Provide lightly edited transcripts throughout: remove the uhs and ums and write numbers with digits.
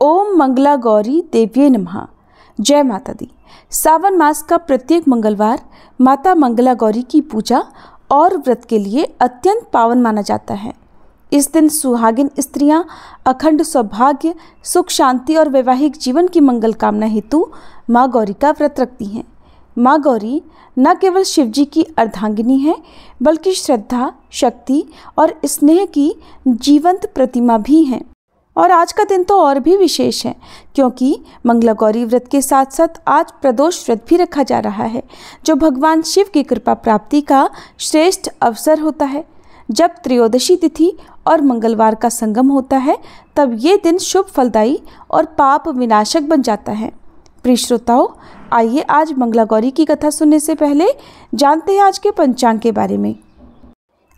ओम मंगला गौरी देव्ये नमः। जय माता दी। सावन मास का प्रत्येक मंगलवार माता मंगला गौरी की पूजा और व्रत के लिए अत्यंत पावन माना जाता है। इस दिन सुहागिन स्त्रियां अखंड सौभाग्य, सुख, शांति और वैवाहिक जीवन की मंगल कामना हेतु माँ गौरी का व्रत रखती हैं। माँ गौरी न केवल शिवजी की अर्धांगिनी है, बल्कि श्रद्धा, शक्ति और स्नेह की जीवंत प्रतिमा भी हैं। और आज का दिन तो और भी विशेष है, क्योंकि मंगला गौरी व्रत के साथ साथ आज प्रदोष व्रत भी रखा जा रहा है, जो भगवान शिव की कृपा प्राप्ति का श्रेष्ठ अवसर होता है। जब त्रयोदशी तिथि और मंगलवार का संगम होता है, तब ये दिन शुभ, फलदायी और पाप विनाशक बन जाता है। प्रिय श्रोताओं, आइए आज मंगला गौरी की कथा सुनने से पहले जानते हैं आज के पंचांग के बारे में।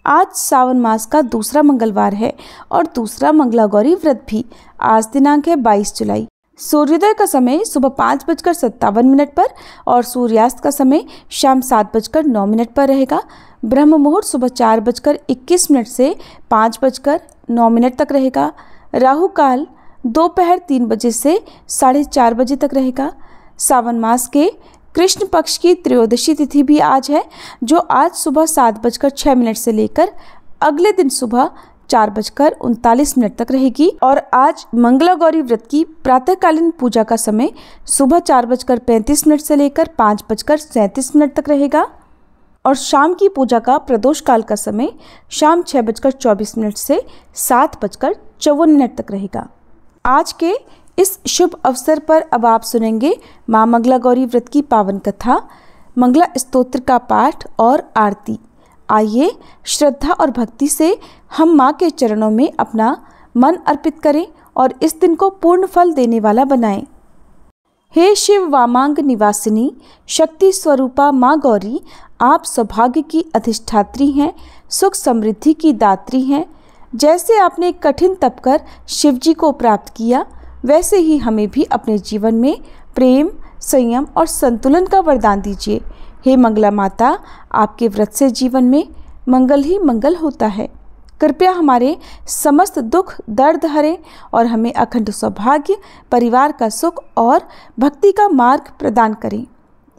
आज सावन मास का दूसरा मंगलवार है और दूसरा मंगला गौरी व्रत भी। आज दिनांक है 22 जुलाई। सूर्योदय का समय सुबह 5:57 पर और सूर्यास्त का समय शाम 7:09 पर रहेगा। ब्रह्म मुहूर्त सुबह 4:21 से 5:09 तक रहेगा। राहु काल दोपहर 3 बजे से 4:30 बजे तक रहेगा। सावन मास के कृष्ण पक्ष की त्रयोदशी तिथि भी आज है, जो आज सुबह 7:06 से लेकर अगले दिन सुबह 4:39 तक रहेगी। और आज मंगला गौरी व्रत की प्रातःकालीन पूजा का समय सुबह 4:35 से लेकर 5:37 तक रहेगा। और शाम की पूजा का प्रदोष काल का समय शाम 6:24 से 7:54 तक रहेगा। आज के इस शुभ अवसर पर अब आप सुनेंगे माँ मंगला गौरी व्रत की पावन कथा, मंगला स्तोत्र का पाठ और आरती। आइए श्रद्धा और भक्ति से हम माँ के चरणों में अपना मन अर्पित करें और इस दिन को पूर्ण फल देने वाला बनाएं। हे शिव वामांग निवासिनी, शक्ति स्वरूपा माँ गौरी, आप सौभाग्य की अधिष्ठात्री हैं, सुख समृद्धि की दात्री हैं। जैसे आपने कठिन तप कर शिवजी को प्राप्त किया, वैसे ही हमें भी अपने जीवन में प्रेम, संयम और संतुलन का वरदान दीजिए। हे मंगला माता, आपके व्रत से जीवन में मंगल ही मंगल होता है। कृपया हमारे समस्त दुख दर्द हरें और हमें अखंड सौभाग्य, परिवार का सुख और भक्ति का मार्ग प्रदान करें।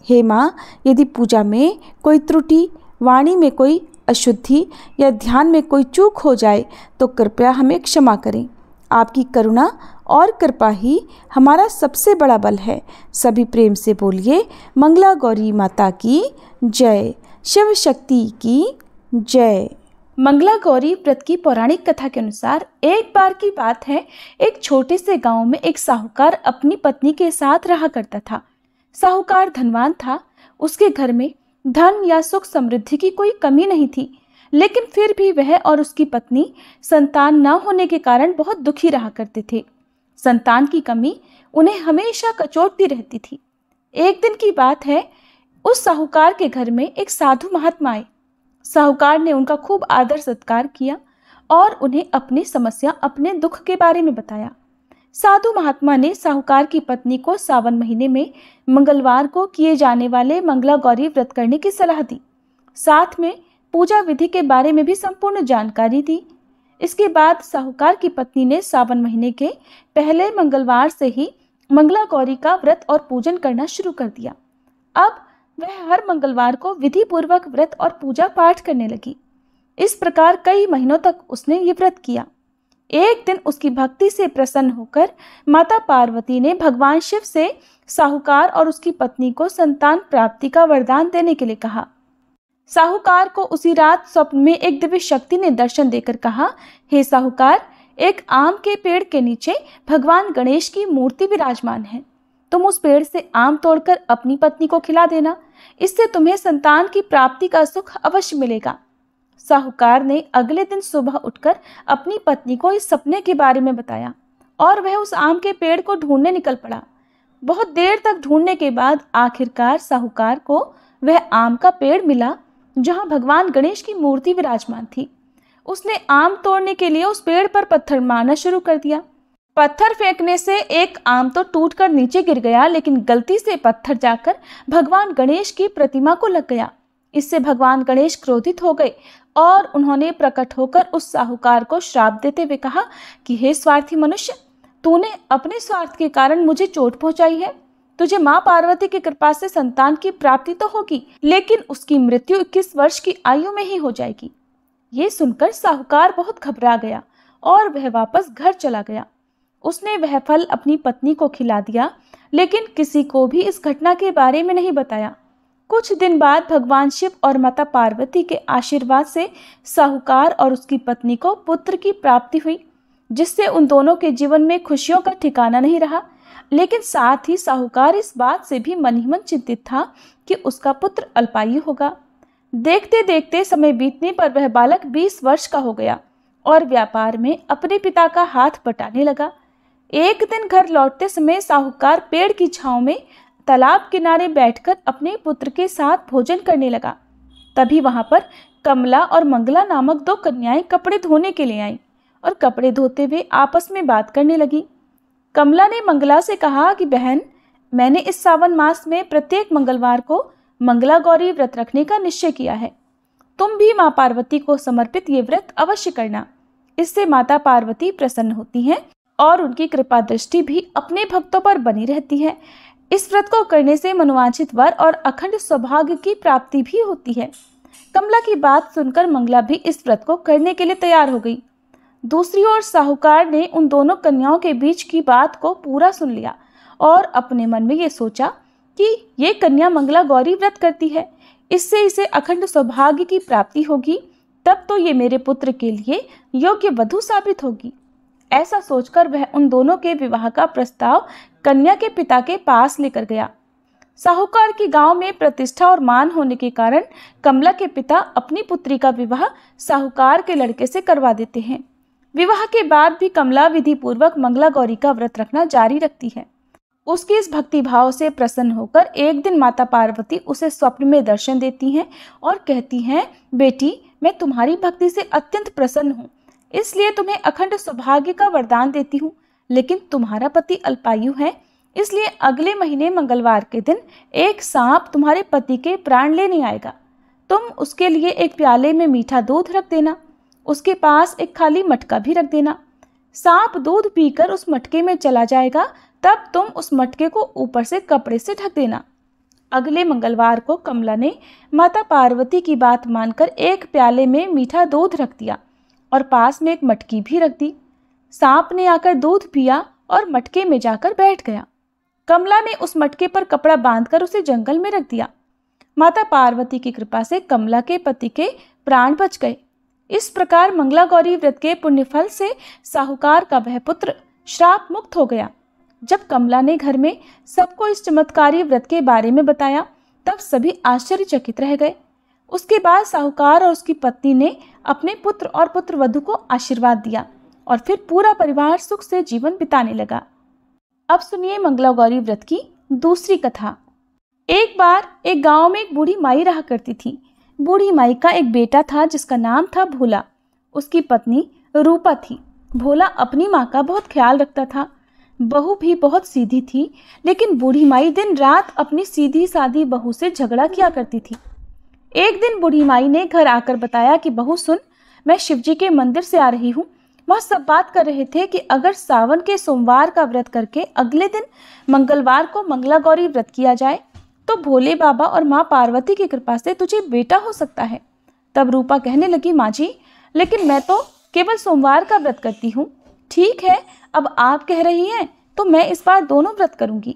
हे माँ, यदि पूजा में कोई त्रुटि, वाणी में कोई अशुद्धि या ध्यान में कोई चूक हो जाए तो कृपया हमें क्षमा करें। आपकी करुणा और कृपा ही हमारा सबसे बड़ा बल है। सभी प्रेम से बोलिए, मंगला गौरी माता की जय, शिव शक्ति की जय। मंगला गौरी व्रत की पौराणिक कथा के अनुसार एक बार की बात है, एक छोटे से गांव में एक साहूकार अपनी पत्नी के साथ रहा करता था। साहूकार धनवान था, उसके घर में धन या सुख समृद्धि की कोई कमी नहीं थी, लेकिन फिर भी वह और उसकी पत्नी संतान न होने के कारण बहुत दुखी रहा करते थे। संतान की कमी उन्हें हमेशा कचोटती रहती थी। एक दिन की बात है, उस साहूकार के घर में एक साधु महात्मा आए। साहूकार ने उनका खूब आदर सत्कार किया और उन्हें अपनी समस्या, अपने दुख के बारे में बताया। साधु महात्मा ने साहूकार की पत्नी को सावन महीने में मंगलवार को किए जाने वाले मंगला गौरी व्रत करने की सलाह दी। साथ में पूजा विधि के बारे में भी संपूर्ण जानकारी दी। इसके बाद साहूकार की पत्नी ने सावन महीने के पहले मंगलवार से ही मंगला गौरी का व्रत और पूजन करना शुरू कर दिया। अब वह हर मंगलवार को विधि पूर्वक व्रत और पूजा पाठ करने लगी। इस प्रकार कई महीनों तक उसने ये व्रत किया। एक दिन उसकी भक्ति से प्रसन्न होकर माता पार्वती ने भगवान शिव से साहूकार और उसकी पत्नी को संतान प्राप्ति का वरदान देने के लिए कहा। साहूकार को उसी रात स्वप्न में एक दिव्य शक्ति ने दर्शन देकर कहा, हे साहूकार, एक आम के पेड़ के नीचे भगवान गणेश की मूर्ति विराजमान है। तुम उस पेड़ से आम तोड़कर अपनी पत्नी को खिला देना, इससे तुम्हें संतान की प्राप्ति का सुख अवश्य मिलेगा। साहूकार ने अगले दिन सुबह उठकर अपनी पत्नी को इस सपने के बारे में बताया और वह उस आम के पेड़ को ढूंढने निकल पड़ा। बहुत देर तक ढूंढने के बाद आखिरकार साहूकार को वह आम का पेड़ मिला जहां भगवान गणेश की मूर्ति विराजमान थी। उसने आम तोड़ने के लिए उस पेड़ पर पत्थर मारना शुरू कर दिया। पत्थर फेंकने से एक आम तो टूटकर नीचे गिर गया, लेकिन गलती से पत्थर जाकर भगवान गणेश की प्रतिमा को लग गया। इससे भगवान गणेश क्रोधित हो गए और उन्होंने प्रकट होकर उस साहूकार को श्राप देते हुए कहा कि हे स्वार्थी मनुष्य, तूने अपने स्वार्थ के कारण मुझे चोट पहुंचाई है। तुझे माँ पार्वती की कृपा से संतान की प्राप्ति तो होगी, लेकिन उसकी मृत्यु 21 वर्ष की आयु में ही हो जाएगी। ये सुनकर साहूकार बहुत घबरा गया और वह वापस घर चला गया। उसने वह फल अपनी पत्नी को खिला दिया, लेकिन किसी को भी इस घटना के बारे में नहीं बताया। कुछ दिन बाद भगवान शिव और माता पार्वती के आशीर्वाद से साहूकार और उसकी पत्नी को पुत्र की प्राप्ति हुई, जिससे उन दोनों के जीवन में खुशियों का ठिकाना नहीं रहा। लेकिन साथ ही साहूकार इस बात से भी मन ही मन चिंतित था कि उसका पुत्र अल्पायु होगा। देखते देखते समय बीतने पर वह बालक 20 वर्ष का हो गया और व्यापार में अपने पिता का हाथ बटाने लगा। एक दिन घर लौटते समय साहूकार पेड़ की छांव में तालाब किनारे बैठकर अपने पुत्र के साथ भोजन करने लगा। तभी वहां पर कमला और मंगला नामक 2 कन्याएं कपड़े धोने के लिए आईं और कपड़े धोते हुए आपस में बात करने लगी। कमला ने मंगला से कहा कि बहन, मैंने इस सावन मास में प्रत्येक मंगलवार को मंगला गौरी व्रत रखने का निश्चय किया है। तुम भी माँ पार्वती को समर्पित ये व्रत अवश्य करना। इससे माता पार्वती प्रसन्न होती हैं और उनकी कृपा दृष्टि भी अपने भक्तों पर बनी रहती है। इस व्रत को करने से मनोवांछित वर और अखंड सौभाग्य की प्राप्ति भी होती है। कमला की बात सुनकर मंगला भी इस व्रत को करने के लिए तैयार हो गई। दूसरी ओर साहूकार ने उन दोनों कन्याओं के बीच की बात को पूरा सुन लिया और अपने मन में ये सोचा कि ये कन्या मंगला गौरी व्रत करती है, इससे इसे अखंड सौभाग्य की प्राप्ति होगी, तब तो ये मेरे पुत्र के लिए योग्य वधू साबित होगी। ऐसा सोचकर वह उन दोनों के विवाह का प्रस्ताव कन्या के पिता के पास लेकर गया। साहूकार की गांव में प्रतिष्ठा और मान होने के कारण कमला के पिता अपनी पुत्री का विवाह साहूकार के लड़के से करवा देते हैं। विवाह के बाद भी कमला विधि पूर्वक मंगला गौरी का व्रत रखना जारी रखती है। उसकी इस भक्ति भाव से प्रसन्न होकर एक दिन माता पार्वती उसे स्वप्न में दर्शन देती हैं और कहती हैं, बेटी, मैं तुम्हारी भक्ति से अत्यंत प्रसन्न हूँ, इसलिए तुम्हें अखंड सौभाग्य का वरदान देती हूँ। लेकिन तुम्हारा पति अल्पायु है, इसलिए अगले महीने मंगलवार के दिन एक सांप तुम्हारे पति के प्राण लेने आएगा। तुम उसके लिए एक प्याले में मीठा दूध रख देना, उसके पास एक खाली मटका भी रख देना। सांप दूध पीकर उस मटके में चला जाएगा, तब तुम उस मटके को ऊपर से कपड़े से ढक देना। अगले मंगलवार को कमला ने माता पार्वती की बात मानकर एक प्याले में मीठा दूध रख दिया और पास में एक मटकी भी रख दी। सांप ने आकर दूध पिया और मटके में जाकर बैठ गया। कमला ने उस मटके पर कपड़ा बांधकर उसे जंगल में रख दिया। माता पार्वती की कृपा से कमला के पति के प्राण बच गए। इस प्रकार मंगला गौरी व्रत के पुण्य फल से साहूकार का वह पुत्र श्राप मुक्त हो गया। जब कमला ने घर में सबको इस चमत्कारी व्रत के बारे में बताया, तब सभी आश्चर्यचकित रह गए। उसके बाद साहूकार और उसकी पत्नी ने अपने पुत्र और पुत्रवधू को आशीर्वाद दिया और फिर पूरा परिवार सुख से जीवन बिताने लगा। अब सुनिए मंगला गौरी व्रत की दूसरी कथा। एक बार एक गांव में एक बूढ़ी माई रहा करती थी। बूढ़ी माई का एक बेटा था जिसका नाम था भोला। उसकी पत्नी रूपा थी। भोला अपनी माँ का बहुत ख्याल रखता था। बहू भी बहुत सीधी थी, लेकिन बूढ़ी माई दिन रात अपनी सीधी सादी बहू से झगड़ा किया करती थी। एक दिन बूढ़ी माई ने घर आकर बताया कि बहू सुन, मैं शिवजी के मंदिर से आ रही हूँ। वह सब बात कर रहे थे कि अगर सावन के सोमवार का व्रत करके अगले दिन मंगलवार को मंगला गौरी व्रत किया जाए तो भोले बाबा और माँ पार्वती की कृपा से तुझे बेटा हो सकता है। तब रूपा कहने लगी, माँ जी, लेकिन मैं तो केवल सोमवार का व्रत करती हूँ। ठीक है, अब आप कह रही हैं तो मैं इस बार दोनों व्रत करूँगी।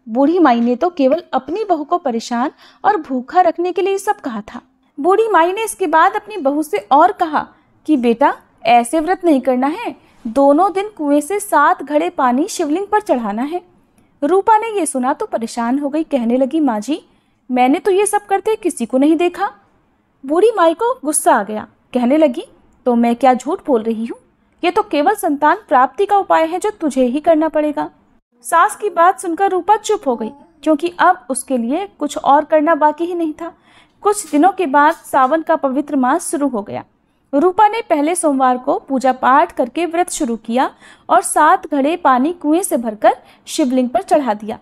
बूढ़ी माई ने तो केवल अपनी बहू को परेशान और भूखा रखने के लिए सब कहा था। बूढ़ी माई ने इसके बाद अपनी बहू से और कहा कि बेटा, ऐसे व्रत नहीं करना है, दोनों दिन कुएं से 7 घड़े पानी शिवलिंग पर चढ़ाना है। रूपा ने ये सुना तो परेशान हो गई, कहने लगी, माँ जी, मैंने तो ये सब करते किसी को नहीं देखा। बूढ़ी माई को गुस्सा आ गया, कहने लगी, तो मैं क्या झूठ बोल रही हूँ? ये तो केवल संतान प्राप्ति का उपाय है जो तुझे ही करना पड़ेगा। सास की बात सुनकर रूपा चुप हो गई, क्योंकि अब उसके लिए कुछ और करना बाकी ही नहीं था। कुछ दिनों के बाद सावन का पवित्र मास शुरू हो गया। रूपा ने पहले सोमवार को पूजा पाठ करके व्रत शुरू किया और 7 घड़े पानी कुएं से भरकर शिवलिंग पर चढ़ा दिया।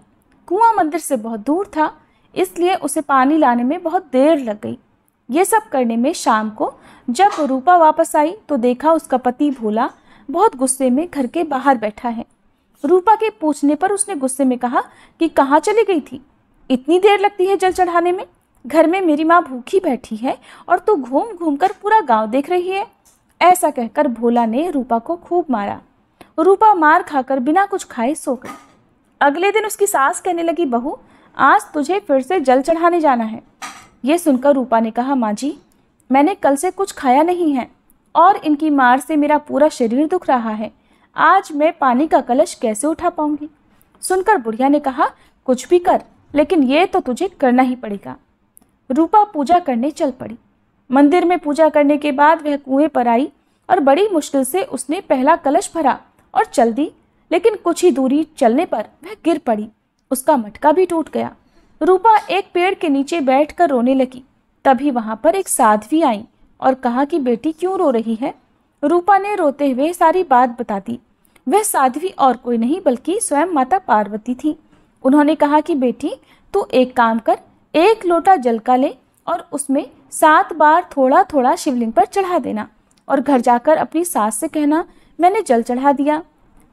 कुआं मंदिर से बहुत दूर था, इसलिए उसे पानी लाने में बहुत देर लग गई। ये सब करने में शाम को जब रूपा वापस आई तो देखा उसका पति भोला बहुत गुस्से में घर के बाहर बैठा है। रूपा के पूछने पर उसने गुस्से में कहा कि कहाँ चली गई थी, इतनी देर लगती है जल चढ़ाने में, घर में मेरी माँ भूखी बैठी है और तू घूम घूम कर पूरा गांव देख रही है। ऐसा कहकर भोला ने रूपा को खूब मारा। रूपा मार खाकर बिना कुछ खाए सो गई। अगले दिन उसकी सास कहने लगी, बहू आज तुझे फिर से जल चढ़ाने जाना है। ये सुनकर रूपा ने कहा, माँ जी मैंने कल से कुछ खाया नहीं है और इनकी मार से मेरा पूरा शरीर दुख रहा है, आज मैं पानी का कलश कैसे उठा पाऊंगी। सुनकर बुढ़िया ने कहा, कुछ भी कर लेकिन ये तो तुझे करना ही पड़ेगा। रूपा पूजा करने चल पड़ी। मंदिर में पूजा करने के बाद वह कुएं पर आई और बड़ी मुश्किल से उसने पहला कलश भरा और चल दी, लेकिन कुछ ही दूरी चलने पर वह गिर पड़ी, उसका मटका भी टूट गया। रूपा एक पेड़ के नीचे बैठकर रोने लगी। तभी वहां पर एक साध्वी आई और कहा कि बेटी क्यों रो रही है। रूपा ने रोते हुए सारी बात बता दी। वह साध्वी और कोई नहीं बल्कि स्वयं माता पार्वती थी। उन्होंने कहा कि बेटी तू एक काम कर, एक लोटा जल का ले और उसमें 7 बार थोड़ा थोड़ा शिवलिंग पर चढ़ा देना और घर जाकर अपनी सास से कहना मैंने जल चढ़ा दिया।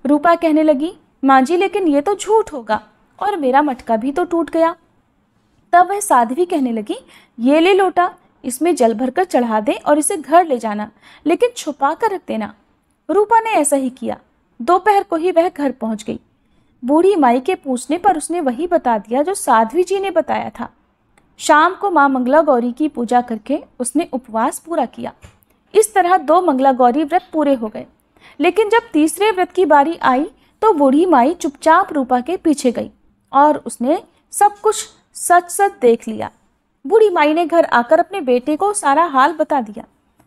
रूपा कहने लगी, माँ जी लेकिन ये तो झूठ होगा और मेरा मटका भी तो टूट गया। तब वह साध्वी कहने लगी, ये ले लोटा, इसमें जल भरकर चढ़ा दे और इसे घर ले जाना, लेकिन छुपा कर रख देना। रूपा ने ऐसा ही किया। दोपहर को ही वह घर पहुंच गई। बूढ़ी माई के पूछने पर उसने वही बता दिया जो साध्वी जी ने बताया था। शाम को माँ मंगला गौरी की पूजा करके उसने उपवास पूरा किया। इस तरह 2 मंगला गौरी व्रत पूरे हो गए। लेकिन जब तीसरे व्रत की बारी आई तो बूढ़ी माई चुपचाप रूपा के पीछे गई और उसने सब कुछ सच सच देख लिया। बूढ़ी माई ने घर आकर अपने बेटे को सारा हाल बता दिया।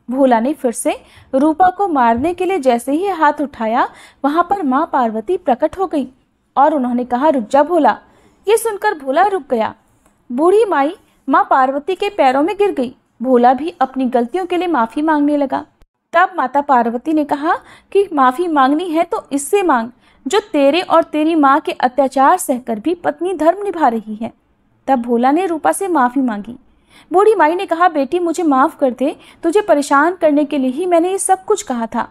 भोला ने फिर से रूपा को मारने के लिए जैसे ही हाथ उठाया, वहां पर माँ पार्वती प्रकट हो गई और उन्होंने कहा, रुक जा भोला। ये सुनकर भोला रुक गया। बूढ़ी माई माँ पार्वती के पैरों में गिर गई। भोला भी अपनी गलतियों के लिए माफी मांगने लगा। तब माता पार्वती ने कहा कि माफी मांगनी है तो इससे मांग जो तेरे और तेरी माँ के अत्याचार सहकर भी पत्नी धर्म निभा रही है। तब भोला ने रूपा से माफी मांगी। बूढ़ी माई ने कहा, बेटी मुझे माफ कर दे, तुझे परेशान करने के लिए ही मैंने ये सब कुछ कहा था।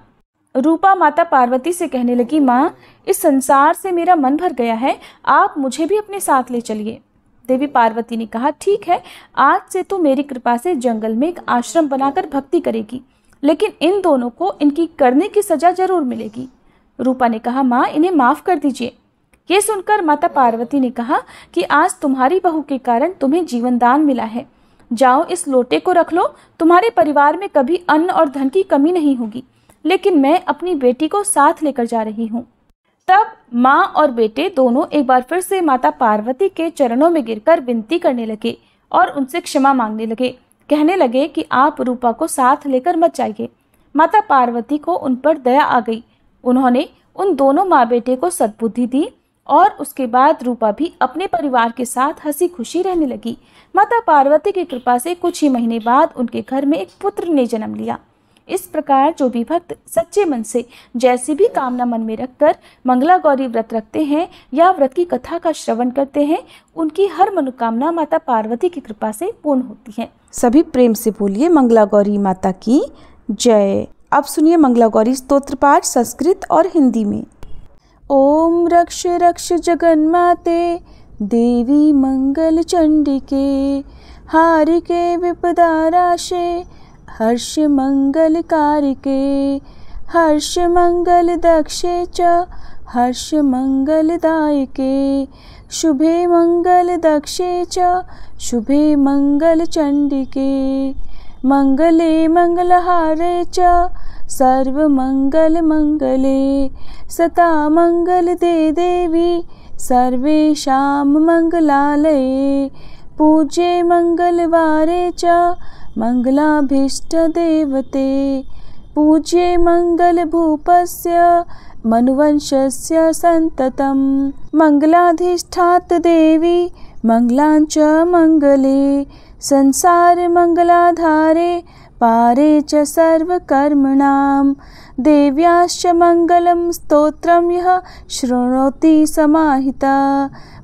रूपा माता पार्वती से कहने लगी, माँ इस संसार से मेरा मन भर गया है, आप मुझे भी अपने साथ ले चलिए। देवी पार्वती ने कहा, ठीक है, आज से तू मेरी कृपा से जंगल में एक आश्रम बनाकर भक्ति करेगी, लेकिन इन दोनों को इनकी करने की सजा जरूर मिलेगी। रूपा ने कहा, माँ इन्हें माफ कर दीजिए। ये सुनकर माता पार्वती ने कहा कि आज तुम्हारी बहू के कारण तुम्हें जीवन दान मिला है, जाओ इस लोटे को रख लो, तुम्हारे परिवार में कभी अन्न और धन की कमी नहीं होगी, लेकिन मैं अपनी बेटी को साथ लेकर जा रही हूँ। तब माँ और बेटे दोनों एक बार फिर से माता पार्वती के चरणों में गिरकर विनती करने लगे और उनसे क्षमा मांगने लगे। कहने लगे कि आप रूपा को साथ लेकर मत जाइए। माता पार्वती को उन पर दया आ गई। उन्होंने उन दोनों माँ बेटे को सद्बुद्धि दी और उसके बाद रूपा भी अपने परिवार के साथ हंसी खुशी रहने लगी। माता पार्वती की कृपा से कुछ ही महीने बाद उनके घर में एक पुत्र ने जन्म लिया। इस प्रकार जो भी भक्त सच्चे मन से जैसी भी कामना मन में रखकर मंगला गौरी व्रत रखते हैं या व्रत की कथा का श्रवण करते हैं, उनकी हर मनोकामना माता पार्वती की कृपा से पूर्ण होती है। सभी प्रेम से बोलिए मंगला गौरी माता की जय। अब सुनिए मंगला गौरी स्तोत्र पाठ संस्कृत और हिंदी में। ओम रक्ष रक्ष जगन्माते देवी मंगल चंडिके हारिके विपदा राशे हर्ष मंगल कारिके हर्ष मंगल दक्षे च हर्ष मंगल दायके शुभे मंगल दक्षे च शुभे मंगल चंडिके मंगले मंगलहारे च सर्व मंगल मंगले सता मंगल दे देवी सर्वेषां मंगलालये पूज्ये मंगलवारे च मंगलाभीष्ट देवते पूज्ये मंगल भूपस्य मनुवंशस्य संततम मंगलाधिष्ठात देवी मंगलांच मंगले संसार मंगलाधारे पारे च सर्वकर्मणां देव्याश्च मंगलम स्तोत्रम यः शृणोति समाहिता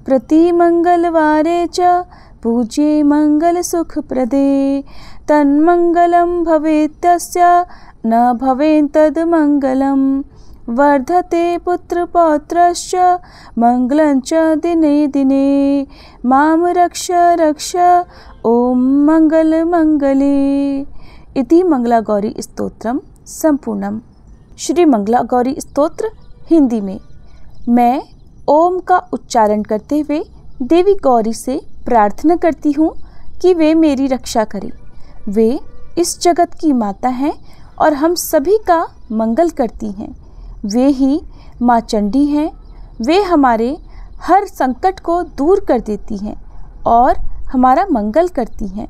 प्रतिमंगलवारे च पूज्ये मंगल सुखप्रदे तन्मंगलं भवेत् तस्य न भवेत् तद् मंगलम् वर्धते पुत्र पौत्रश्च मंगलं च दिने दिने मां रक्ष रक्ष ओम मंगल मंगले। इति मंगलागौरी स्तोत्रम संपूर्णम। श्री मंगलागौरी स्तोत्र हिंदी में। मैं ओम का उच्चारण करते हुए देवी गौरी से प्रार्थना करती हूँ कि वे मेरी रक्षा करें। वे इस जगत की माता हैं और हम सभी का मंगल करती हैं। वे ही माँ चंडी हैं। वे हमारे हर संकट को दूर कर देती हैं और हमारा मंगल करती हैं।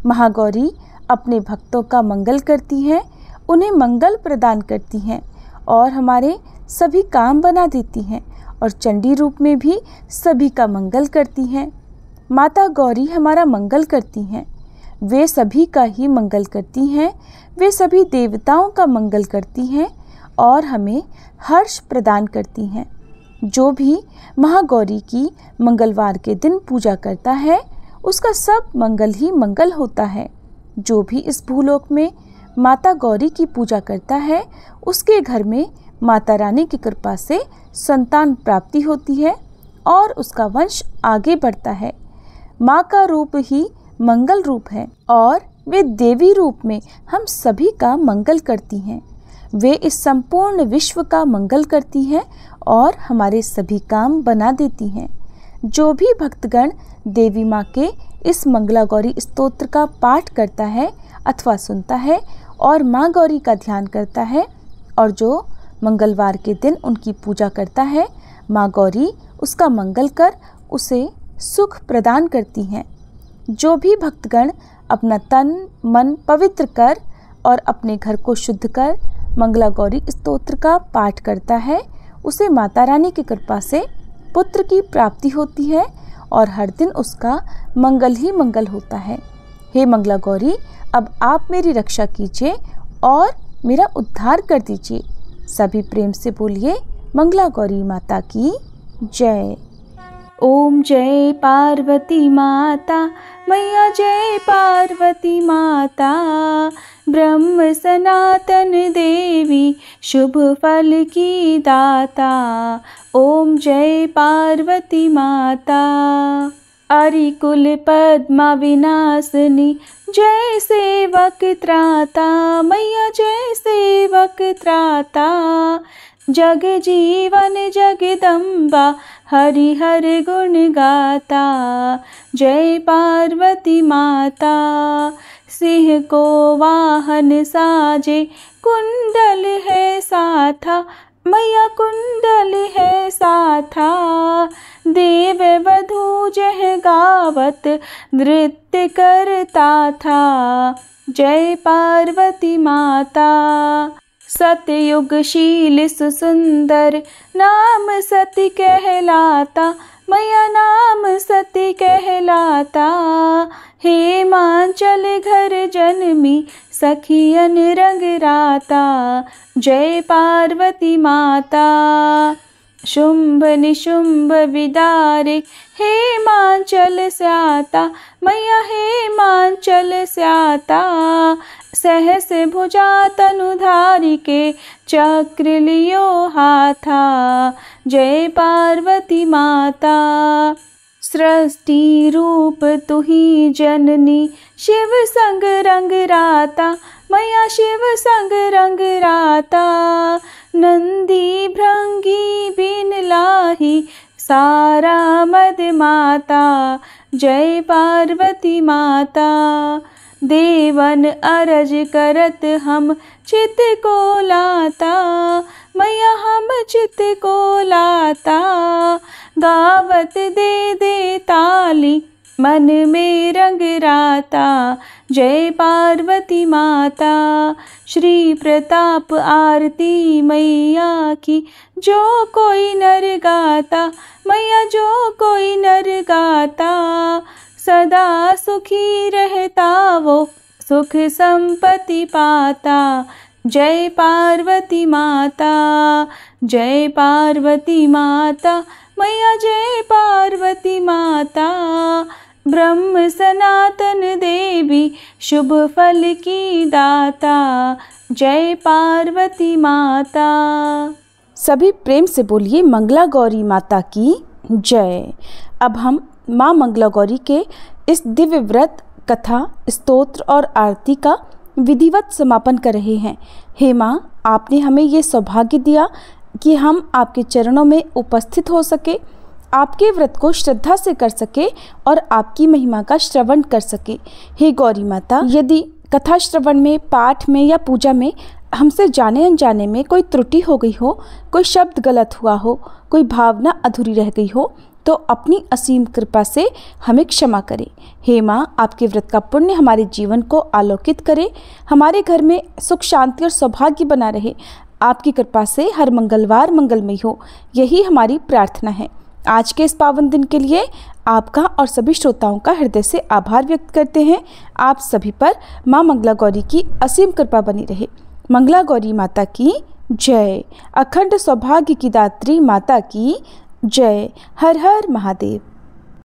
महागौरी अपने भक्तों का मंगल करती हैं, उन्हें मंगल प्रदान करती हैं और हमारे सभी काम बना देती हैं और चंडी रूप में भी सभी का मंगल करती हैं। माता गौरी हमारा मंगल करती हैं। वे सभी का ही मंगल करती हैं। वे सभी देवताओं का मंगल करती हैं और हमें हर्ष प्रदान करती हैं। जो भी महागौरी की मंगलवार के दिन पूजा करता है उसका सब मंगल ही मंगल होता है। जो भी इस भूलोक में माता गौरी की पूजा करता है उसके घर में माता रानी की कृपा से संतान प्राप्ति होती है और उसका वंश आगे बढ़ता है। माँ का रूप ही मंगल रूप है और वे देवी रूप में हम सभी का मंगल करती हैं। वे इस संपूर्ण विश्व का मंगल करती हैं और हमारे सभी काम बना देती हैं। जो भी भक्तगण देवी माँ के इस मंगलागौरी स्तोत्र का पाठ करता है अथवा सुनता है और माँ गौरी का ध्यान करता है और जो मंगलवार के दिन उनकी पूजा करता है, माँ गौरी उसका मंगल कर उसे सुख प्रदान करती हैं। जो भी भक्तगण अपना तन मन पवित्र कर और अपने घर को शुद्ध कर मंगलागौरी स्तोत्र का पाठ करता है उसे माता रानी की कृपा से पुत्र की प्राप्ति होती है और हर दिन उसका मंगल ही मंगल होता है। हे मंगलागौरी, अब आप मेरी रक्षा कीजिए और मेरा उद्धार कर दीजिए। सभी प्रेम से बोलिए मंगलागौरी माता की जय। ओम जय पार्वती माता मैया जय पार्वती माता। ब्रह्म सनातन देवी शुभ फल की दाता। ओम जय पार्वती माता। अरिकुल पद्मा विनाशनी जय सेवक त्राता मैया जय सेवक त्राता। जग जीवन जगदम्बा हरि हर गुण गाता। जय पार्वती माता। सिंह को वाहन साजे कुंडल है साथा मैया कुंडल है साथा। देव वधू जह गावत नृत्य करता था। जय पार्वती माता। सतयुगशील सुसुंदर नाम सती कहलाता मैया नाम सती कहलाता। हेमांचल घर जन्मी सखियन रंग राता। जय पार्वती माता। शुंभ निशुंभ विदारे हेमांचल स्याता मैया हेमांचल स्याता। सहस भुजा तनुधारी के चक्र लियो हाथा। जय पार्वती माता। सृष्टि रूप तुही जननी शिव संग रंग राता मैया शिव संग रंग राता। नंदी भृंगी बिन लाही सारा मद माता। जय पार्वती माता। देवन अरज करत हम चित को लाता मैया हम चित को लाता। गावत दे दे ताली मन में रंग राता। जय पार्वती माता। श्री प्रताप आरती मैया की जो कोई नर गाता मैया जो कोई नर गाता। सदा सुखी रहता वो सुख संपत्ति पाता। जय पार्वती माता। जय पार्वती माता मैया जय पार्वती माता। ब्रह्म सनातन देवी शुभ फल की दाता। जय पार्वती माता। सभी प्रेम से बोलिए मंगला गौरी माता की जय। अब हम माँ मंगला गौरी के इस दिव्य व्रत, कथा, स्तोत्र और आरती का विधिवत समापन कर रहे हैं। हे माँ, आपने हमें ये सौभाग्य दिया कि हम आपके चरणों में उपस्थित हो सके, आपके व्रत को श्रद्धा से कर सके और आपकी महिमा का श्रवण कर सके। हे गौरी माता, यदि कथा श्रवण में, पाठ में या पूजा में हमसे जाने अनजाने में कोई त्रुटि हो गई हो, कोई शब्द गलत हुआ हो, कोई भावना अधूरी रह गई हो, तो अपनी असीम कृपा से हमें क्षमा करें। हे माँ, आपके व्रत का पुण्य हमारे जीवन को आलोकित करे, हमारे घर में सुख, शांति और सौभाग्य बना रहे। आपकी कृपा से हर मंगलवार मंगलमय हो, यही हमारी प्रार्थना है। आज के इस पावन दिन के लिए आपका और सभी श्रोताओं का हृदय से आभार व्यक्त करते हैं। आप सभी पर माँ मंगला गौरी की असीम कृपा बनी रहे। मंगला गौरी माता की जय। अखंड सौभाग्य की दात्री माता की जय। हर हर महादेव।